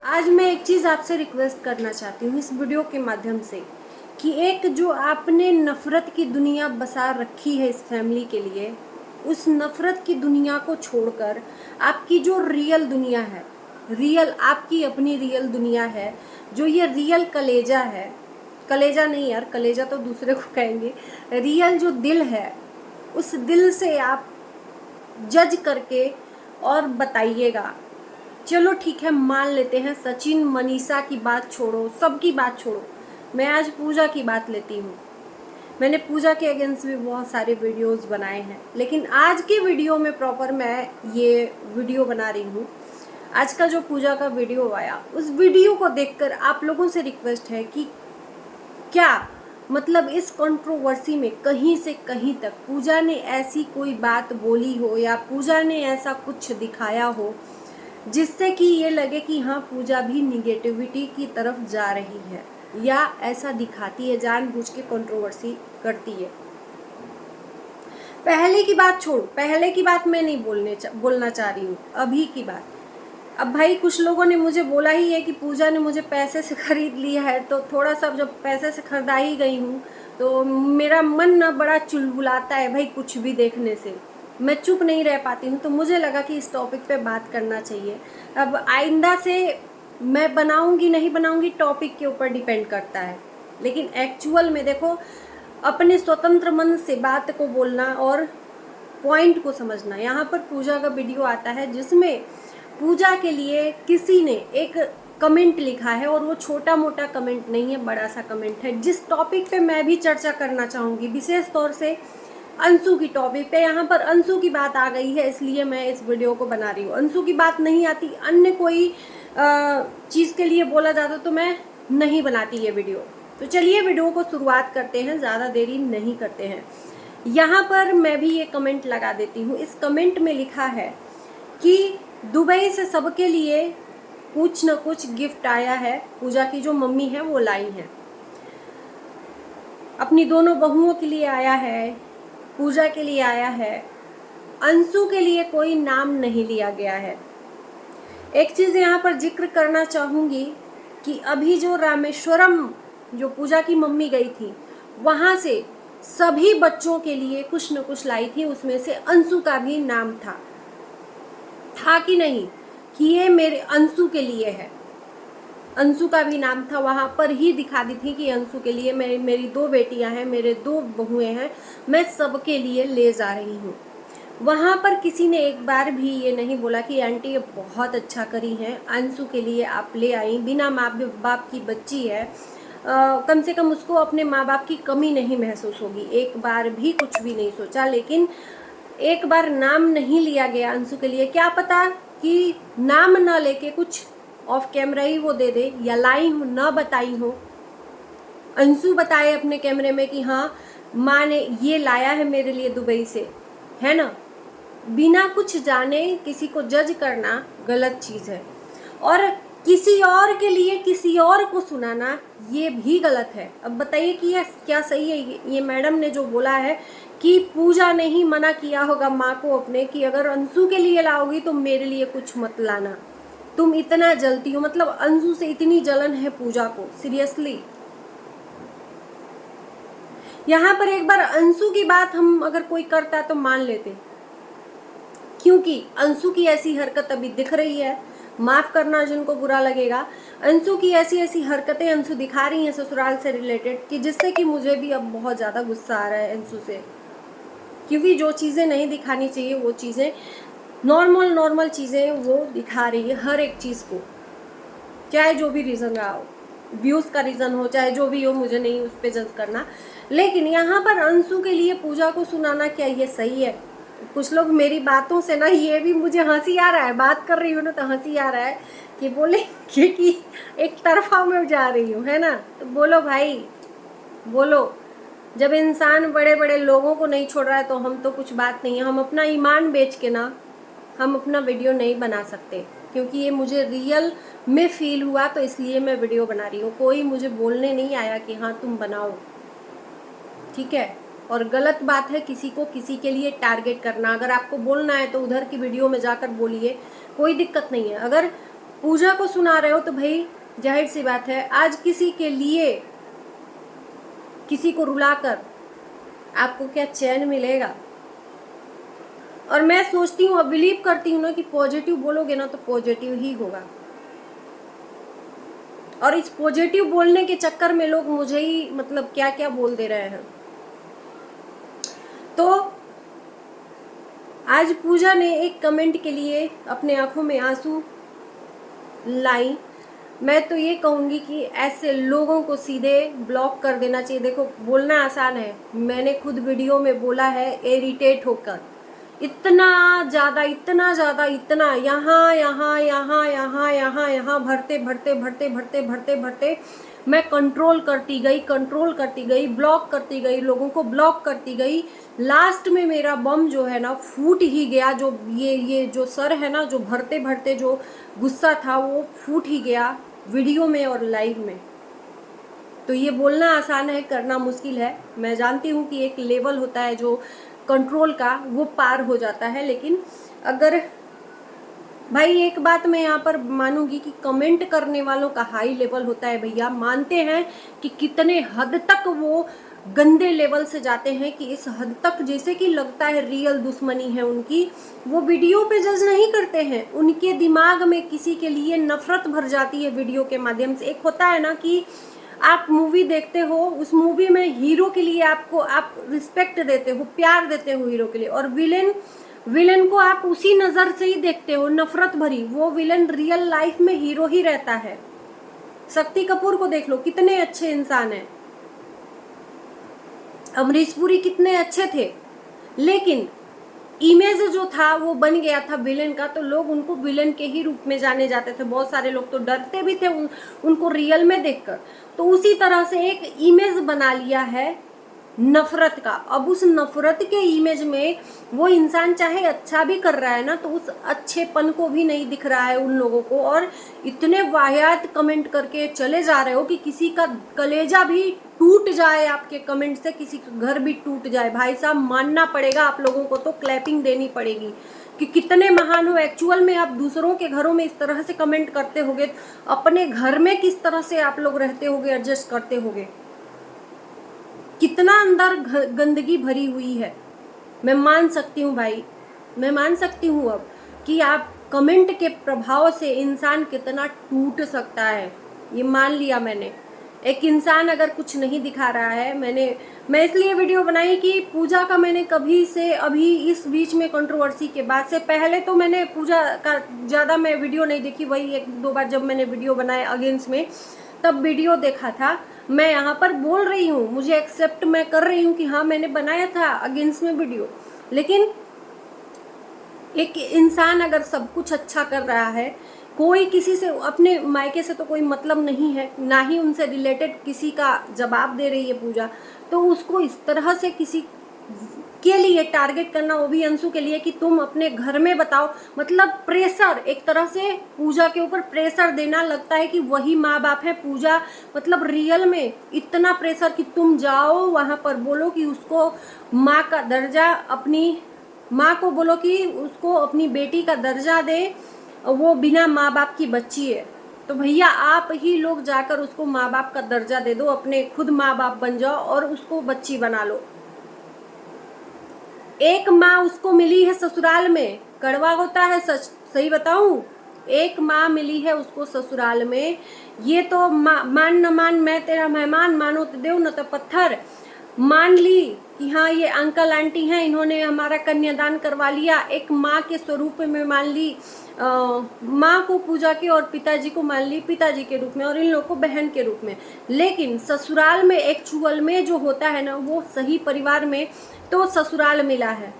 आज मैं एक चीज़ आपसे रिक्वेस्ट करना चाहती हूँ इस वीडियो के माध्यम से कि एक जो आपने नफ़रत की दुनिया बसा रखी है इस फैमिली के लिए, उस नफ़रत की दुनिया को छोड़कर आपकी जो रियल दुनिया है, रियल आपकी अपनी रियल दुनिया है, जो ये रियल कलेजा है, कलेजा नहीं यार, कलेजा तो दूसरे को कहेंगे, रियल जो दिल है, उस दिल से आप जज करके और बताइएगा। चलो ठीक है, मान लेते हैं सचिन मनीषा की बात छोड़ो, सबकी बात छोड़ो, मैं आज पूजा की बात लेती हूँ। मैंने पूजा के अगेंस्ट भी बहुत सारे वीडियोस बनाए हैं, लेकिन आज के वीडियो में प्रॉपर मैं ये वीडियो बना रही हूँ। आज का जो पूजा का वीडियो आया, उस वीडियो को देखकर आप लोगों से रिक्वेस्ट है कि क्या मतलब इस कंट्रोवर्सी में कहीं से कहीं तक पूजा ने ऐसी कोई बात बोली हो या पूजा ने ऐसा कुछ दिखाया हो जिससे कि ये लगे कि हाँ पूजा भी निगेटिविटी की तरफ जा रही है या ऐसा दिखाती है, जानबूझ के कंट्रोवर्सी करती है। पहले की बात छोड़ो, पहले की बात मैं नहीं बोलना चाह रही हूँ, अभी की बात। अब भाई कुछ लोगों ने मुझे बोला ही है कि पूजा ने मुझे पैसे से खरीद लिया है, तो थोड़ा सा जब पैसे से खरीदा ही गई हूँ तो मेरा मन ना बड़ा चुलबुलाता है भाई, कुछ भी देखने से मैं चुप नहीं रह पाती हूँ। तो मुझे लगा कि इस टॉपिक पे बात करना चाहिए। अब आइंदा से मैं बनाऊंगी नहीं बनाऊंगी टॉपिक के ऊपर डिपेंड करता है, लेकिन एक्चुअल में देखो, अपने स्वतंत्र मन से बात को बोलना और पॉइंट को समझना। यहाँ पर पूजा का वीडियो आता है जिसमें पूजा के लिए किसी ने एक कमेंट लिखा है, और वो छोटा मोटा कमेंट नहीं है, बड़ा सा कमेंट है, जिस टॉपिक पे मैं भी चर्चा करना चाहूँगी, विशेष तौर से अंशु की टॉपिक पे। यहाँ पर अंशु की बात आ गई है, इसलिए मैं इस वीडियो को बना रही हूँ। अंशु की बात नहीं आती, अन्य कोई चीज़ के लिए बोला जाता तो मैं नहीं बनाती ये वीडियो। तो चलिए वीडियो को शुरुआत करते हैं, ज़्यादा देरी नहीं करते हैं। यहाँ पर मैं भी ये कमेंट लगा देती हूँ। इस कमेंट में लिखा है कि दुबई से सबके लिए कुछ न कुछ गिफ्ट आया है, पूजा की जो मम्मी है वो लाई हैं, अपनी दोनों बहुओं के लिए आया है, पूजा के लिए आया है, अंशु के लिए कोई नाम नहीं लिया गया है। एक चीज़ यहाँ पर जिक्र करना चाहूँगी कि अभी जो रामेश्वरम जो पूजा की मम्मी गई थी, वहाँ से सभी बच्चों के लिए कुछ न कुछ लाई थी, उसमें से अंशु का भी नाम था कि नहीं, कि ये मेरे अंशु के लिए है। अंशु का भी नाम था, वहाँ पर ही दिखा दी थी कि अंशु के लिए, मेरी दो बेटियां हैं, मेरे दो बहुएं हैं, मैं सबके लिए ले जा रही हूँ। वहाँ पर किसी ने एक बार भी ये नहीं बोला कि आंटी ये बहुत अच्छा करी हैं, अंशु के लिए आप ले आई, बिना माँ बाप की बच्ची है, कम से कम उसको अपने माँ बाप की कमी नहीं महसूस होगी। एक बार भी कुछ भी नहीं सोचा, लेकिन एक बार नाम नहीं लिया गया अंशु के लिए। क्या पता कि नाम ना लेके कुछ ऑफ कैमरा ही वो दे दे, या लाई हो ना बताई हो, अंशु बताए अपने कैमरे में कि हाँ माँ ने ये लाया है मेरे लिए दुबई से, है ना। बिना कुछ जाने किसी को जज करना गलत चीज़ है, और किसी और के लिए किसी और को सुनाना ये भी गलत है। अब बताइए कि ये क्या सही है। ये मैडम ने जो बोला है कि पूजा ने ही मना किया होगा माँ को अपने कि अगर अंशु के लिए लाओगी तो मेरे लिए कुछ मत लाना, तुम इतना जलती हो, मतलब अंशु से इतनी जलन है पूजा को, सीरियसली। यहाँ पर एक बार अंशु की बात हम अगर कोई करता तो मान लेते, क्योंकि अंशु की ऐसी हरकत अभी दिख रही है, माफ करना जिनको बुरा लगेगा, अंशु की ऐसी ऐसी हरकतें अंशु दिखा रही हैं ससुराल से रिलेटेड, कि जिससे कि मुझे भी अब बहुत ज़्यादा गुस्सा आ रहा है अंशु से। क्योंकि जो चीज़ें नहीं दिखानी चाहिए वो चीज़ें, नॉर्मल चीज़ें वो दिखा रही है, हर एक चीज़ को, चाहे जो भी रीज़न रहा हो, व्यूज़ का रीज़न हो, चाहे जो भी हो, मुझे नहीं उस पर जज करना। लेकिन यहाँ पर अंशु के लिए पूजा को सुनाना, क्या ये सही है? कुछ लोग मेरी बातों से ना, ये भी मुझे हंसी आ रहा है, बात कर रही हूँ ना तो हंसी आ रहा है कि बोले कि एक तरफा में जा रही हूँ, है ना। तो बोलो भाई, बोलो। जब इंसान बड़े बड़े लोगों को नहीं छोड़ रहा है तो हम तो कुछ बात नहीं है। हम अपना ईमान बेच के ना हम अपना वीडियो नहीं बना सकते, क्योंकि ये मुझे रियल में फील हुआ तो इसलिए मैं वीडियो बना रही हूँ। कोई मुझे बोलने नहीं आया कि हाँ तुम बनाओ, ठीक है। और गलत बात है किसी को किसी के लिए टारगेट करना। अगर आपको बोलना है तो उधर की वीडियो में जाकर बोलिए, कोई दिक्कत नहीं है। अगर पूजा को सुना रहे हो तो भाई जाहिर सी बात है आज किसी के लिए किसी को रुलाकर आपको क्या चैन मिलेगा। और मैं सोचती हूँ, अब बिलीव करती हूँ ना कि पॉजिटिव बोलोगे ना तो पॉजिटिव ही होगा। और इस पॉजिटिव बोलने के चक्कर में लोग मुझे ही मतलब क्या क्या बोल दे रहे हैं। तो आज पूजा ने एक कमेंट के लिए अपने आंखों में आंसू लाई। मैं तो ये कहूँगी कि ऐसे लोगों को सीधे ब्लॉक कर देना चाहिए। देखो बोलना आसान है, मैंने खुद वीडियो में बोला है इरिटेट होकर, इतना ज़्यादा यहाँ भरते मैं कंट्रोल करती गई, ब्लॉक करती गई, लोगों को ब्लॉक करती गई। लास्ट में मेरा बम जो है ना फूट ही गया। जो ये जो सर है ना, जो भरते भरते जो गुस्सा था वो फूट ही गया वीडियो में और लाइव में। तो ये बोलना आसान है, करना मुश्किल है। मैं जानती हूँ कि एक लेवल होता है जो कंट्रोल का, वो पार हो जाता है। लेकिन अगर भाई एक बात मैं यहाँ पर मानूंगी कि कमेंट करने वालों का हाई लेवल होता है भैया। मानते हैं कि कितने हद तक वो गंदे लेवल से जाते हैं, कि इस हद तक जैसे कि लगता है रियल दुश्मनी है उनकी। वो वीडियो पे जज नहीं करते हैं, उनके दिमाग में किसी के लिए नफरत भर जाती है वीडियो के माध्यम से। एक होता है ना कि आप मूवी देखते हो, उस मूवी में हीरो के लिए आप रिस्पेक्ट देते हो, प्यार देते हो हीरो के लिए, और विलेन को आप उसी नज़र से ही देखते हो, नफरत भरी। वो विलेन रियल लाइफ में हीरो ही रहता है। शक्ति कपूर को देख लो, कितने अच्छे इंसान हैं। अमरीश पुरी कितने अच्छे थे, लेकिन इमेज जो था वो बन गया था विलेन का, तो लोग उनको विलेन के ही रूप में जाने जाते थे। बहुत सारे लोग तो डरते भी थे उनको रियल में देखकर। तो उसी तरह से एक इमेज बना लिया है नफरत का। अब उस नफरत के इमेज में वो इंसान चाहे अच्छा भी कर रहा है ना, तो उस अच्छेपन को भी नहीं दिख रहा है उन लोगों को। और इतने वाहियात कमेंट करके चले जा रहे हो कि किसी का कलेजा भी टूट जाए आपके कमेंट से, किसी का घर भी टूट जाए। भाई साहब मानना पड़ेगा आप लोगों को, तो क्लैपिंग देनी पड़ेगी कि कितने महान हो। एक्चुअल में आप दूसरों के घरों में इस तरह से कमेंट करते होगे, अपने घर में किस तरह से आप लोग रहते होगे, एडजस्ट करते होगे, कितना अंदर गंदगी भरी हुई है। मैं मान सकती हूँ भाई, मैं मान सकती हूँ अब कि आप कमेंट के प्रभाव से इंसान कितना टूट सकता है। ये मान लिया मैंने। एक इंसान अगर कुछ नहीं दिखा रहा है, मैं इसलिए वीडियो बनाई कि पूजा का मैंने कभी से अभी इस बीच में कंट्रोवर्सी के बाद से, पहले तो मैंने पूजा का ज़्यादा मैं वीडियो नहीं देखी, वही एक दो बार जब मैंने वीडियो बनाया अगेंस्ट में तब वीडियो देखा था। मैं यहाँ पर बोल रही हूँ, मुझे एक्सेप्ट मैं कर रही हूँ कि हाँ मैंने बनाया था अगेंस्ट में वीडियो। लेकिन एक इंसान अगर सब कुछ अच्छा कर रहा है, कोई किसी से अपने मायके से तो कोई मतलब नहीं है, ना ही उनसे रिलेटेड किसी का जवाब दे रही है पूजा, तो उसको इस तरह से किसी के लिए टारगेट करना, वो भी अंशु के लिए, कि तुम अपने घर में बताओ, मतलब प्रेशर, एक तरह से पूजा के ऊपर प्रेशर देना। लगता है कि वही माँ बाप है पूजा, मतलब रियल में इतना प्रेशर कि तुम जाओ वहाँ पर बोलो कि उसको माँ का दर्जा, अपनी माँ को बोलो कि उसको अपनी बेटी का दर्जा दे, वो बिना माँ बाप की बच्ची है। तो भैया आप ही लोग जाकर उसको माँ बाप का दर्जा दे दो, अपने खुद माँ बाप बन जाओ और उसको बच्ची बना लो। एक माँ उसको मिली है ससुराल में, कड़वा होता है सच, सही बताऊं, एक माँ मिली है उसको ससुराल में। ये तो मान न मान, मैं तेरा मेहमान, मानो तो देव न तो पत्थर। मान ली कि हाँ ये अंकल आंटी हैं, इन्होंने हमारा कन्यादान करवा लिया, एक माँ के स्वरूप में मान ली, माँ को पूजा के, और पिताजी को मान ली पिताजी के रूप में, और इन लोगों को बहन के रूप में। लेकिन ससुराल में एक्चुअल में जो होता है ना, वो सही परिवार में तो ससुराल मिला है।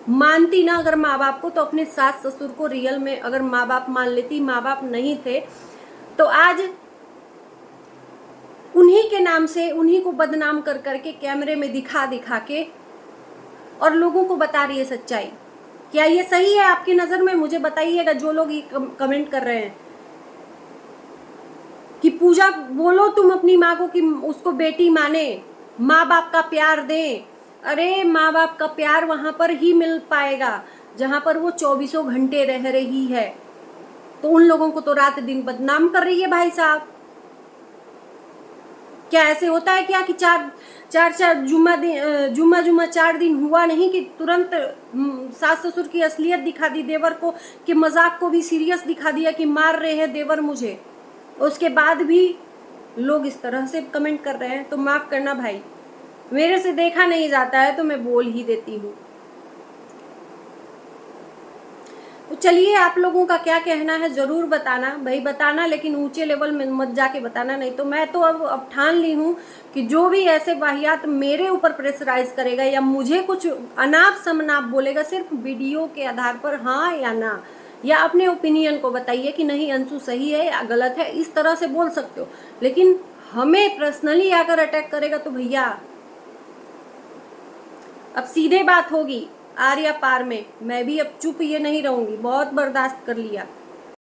मानती ना अगर माँ बाप को, तो अपने सास ससुर को रियल में अगर माँ बाप मान लेती, माँ बाप नहीं थे तो आज उन्हीं के नाम से उन्हीं को बदनाम कर करके कैमरे में दिखा दिखा के और लोगों को बता रही है सच्चाई। क्या ये सही है आपकी नज़र में? मुझे बताइएगा जो लोग ये कमेंट कर रहे हैं कि पूजा बोलो तुम अपनी माँ को कि उसको बेटी माने, माँ बाप का प्यार दें। अरे माँ बाप का प्यार वहाँ पर ही मिल पाएगा जहाँ पर वो 24 घंटे रह रही है। तो उन लोगों को तो रात दिन बदनाम कर रही है भाई साहब। क्या ऐसे होता है क्या कि चार जुम्मा 4 दिन हुआ नहीं कि तुरंत सास ससुर की असलियत दिखा दी देवर को, कि मजाक को भी सीरियस दिखा दिया कि मार रहे हैं देवर मुझे। उसके बाद भी लोग इस तरह से कमेंट कर रहे हैं, तो माफ करना भाई, मेरे से देखा नहीं जाता है तो मैं बोल ही देती हूँ। तो चलिए, आप लोगों का क्या कहना है जरूर बताना भाई, बताना, लेकिन ऊंचे लेवल में मत जाके बताना, नहीं तो मैं तो अब ठान ली हूँ कि जो भी ऐसे वाहियात मेरे ऊपर प्रेशराइज करेगा या मुझे कुछ अनाप शनाप बोलेगा, सिर्फ वीडियो के आधार पर हाँ या ना, या अपने ओपिनियन को बताइए कि नहीं अंशु सही है या गलत है, इस तरह से बोल सकते हो। लेकिन हमें पर्सनली आकर अटैक करेगा तो भैया अब सीधे बात होगी आर या पार में। मैं भी अब चुप ये नहीं रहूंगी, बहुत बर्दाश्त कर लिया।